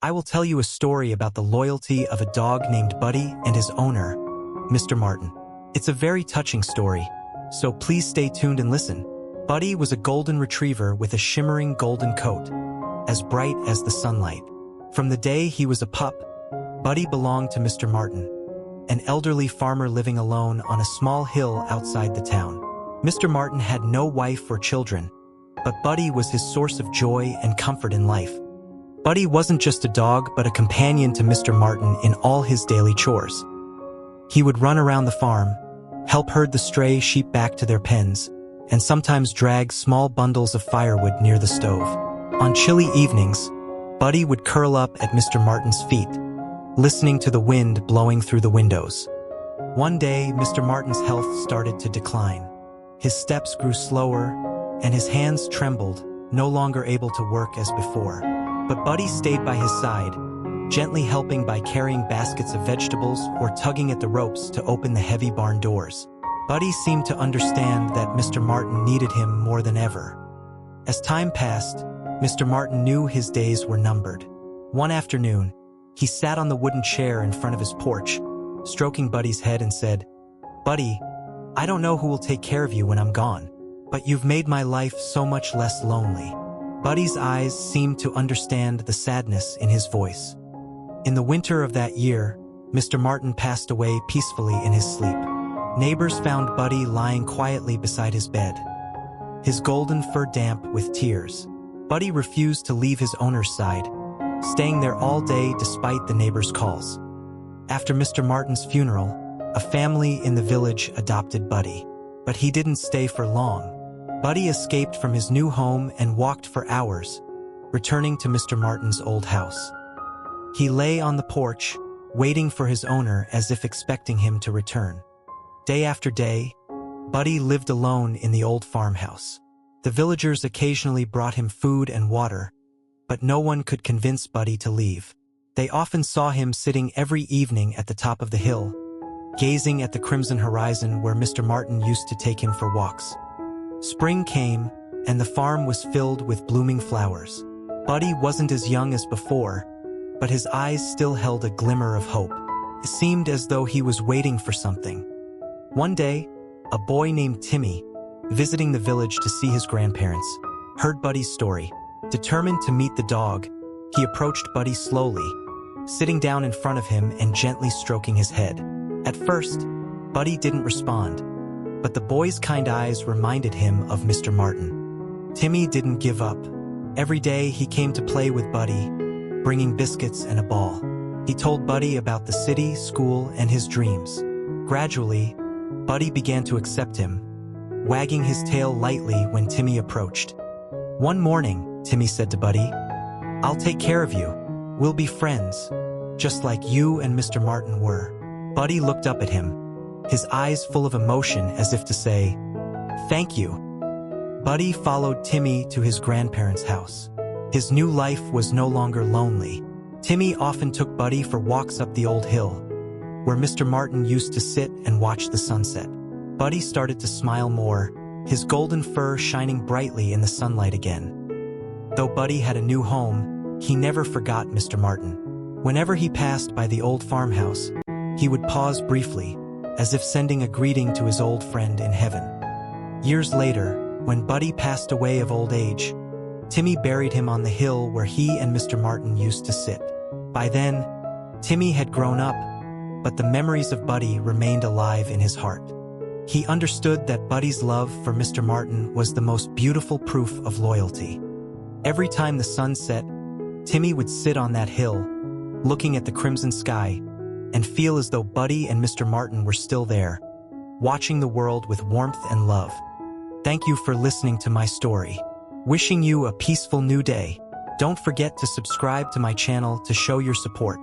I will tell you a story about the loyalty of a dog named Buddy and his owner, Mr. Martin. It's a very touching story, so please stay tuned and listen. Buddy was a golden retriever with a shimmering golden coat, as bright as the sunlight. From the day he was a pup, Buddy belonged to Mr. Martin, an elderly farmer living alone on a small hill outside the town. Mr. Martin had no wife or children, but Buddy was his source of joy and comfort in life. Buddy wasn't just a dog, but a companion to Mr. Martin in all his daily chores. He would run around the farm, help herd the stray sheep back to their pens, and sometimes drag small bundles of firewood near the stove. On chilly evenings, Buddy would curl up at Mr. Martin's feet, listening to the wind blowing through the windows. One day, Mr. Martin's health started to decline. His steps grew slower, and his hands trembled, no longer able to work as before. But Buddy stayed by his side, gently helping by carrying baskets of vegetables or tugging at the ropes to open the heavy barn doors. Buddy seemed to understand that Mr. Martin needed him more than ever. As time passed, Mr. Martin knew his days were numbered. One afternoon, he sat on the wooden chair in front of his porch, stroking Buddy's head and said, "Buddy, I don't know who will take care of you when I'm gone, but you've made my life so much less lonely." Buddy's eyes seemed to understand the sadness in his voice. In the winter of that year, Mr. Martin passed away peacefully in his sleep. Neighbors found Buddy lying quietly beside his bed, his golden fur damp with tears. Buddy refused to leave his owner's side, staying there all day despite the neighbors' calls. After Mr. Martin's funeral, a family in the village adopted Buddy, but he didn't stay for long. Buddy escaped from his new home and walked for hours, returning to Mr. Martin's old house. He lay on the porch, waiting for his owner as if expecting him to return. Day after day, Buddy lived alone in the old farmhouse. The villagers occasionally brought him food and water, but no one could convince Buddy to leave. They often saw him sitting every evening at the top of the hill, gazing at the crimson horizon where Mr. Martin used to take him for walks. Spring came, and the farm was filled with blooming flowers. Buddy wasn't as young as before, but his eyes still held a glimmer of hope. It seemed as though he was waiting for something. One day, a boy named Timmy, visiting the village to see his grandparents, heard Buddy's story. Determined to meet the dog, he approached Buddy slowly, sitting down in front of him and gently stroking his head. At first, Buddy didn't respond, but the boy's kind eyes reminded him of Mr. Martin. Timmy didn't give up. Every day he came to play with Buddy, bringing biscuits and a ball. He told Buddy about the city, school, and his dreams. Gradually, Buddy began to accept him, wagging his tail lightly when Timmy approached. One morning, Timmy said to Buddy, "I'll take care of you. We'll be friends, just like you and Mr. Martin were." Buddy looked up at him, his eyes full of emotion as if to say, "Thank you." Buddy followed Timmy to his grandparents' house. His new life was no longer lonely. Timmy often took Buddy for walks up the old hill, where Mr. Martin used to sit and watch the sunset. Buddy started to smile more, his golden fur shining brightly in the sunlight again. Though Buddy had a new home, he never forgot Mr. Martin. Whenever he passed by the old farmhouse, he would pause briefly, as if sending a greeting to his old friend in heaven. Years later, when Buddy passed away of old age, Timmy buried him on the hill where he and Mr. Martin used to sit. By then, Timmy had grown up, but the memories of Buddy remained alive in his heart. He understood that Buddy's love for Mr. Martin was the most beautiful proof of loyalty. Every time the sun set, Timmy would sit on that hill, looking at the crimson sky, and feel as though Buddy and Mr. Martin were still there, watching the world with warmth and love. Thank you for listening to my story. Wishing you a peaceful new day. Don't forget to subscribe to my channel to show your support.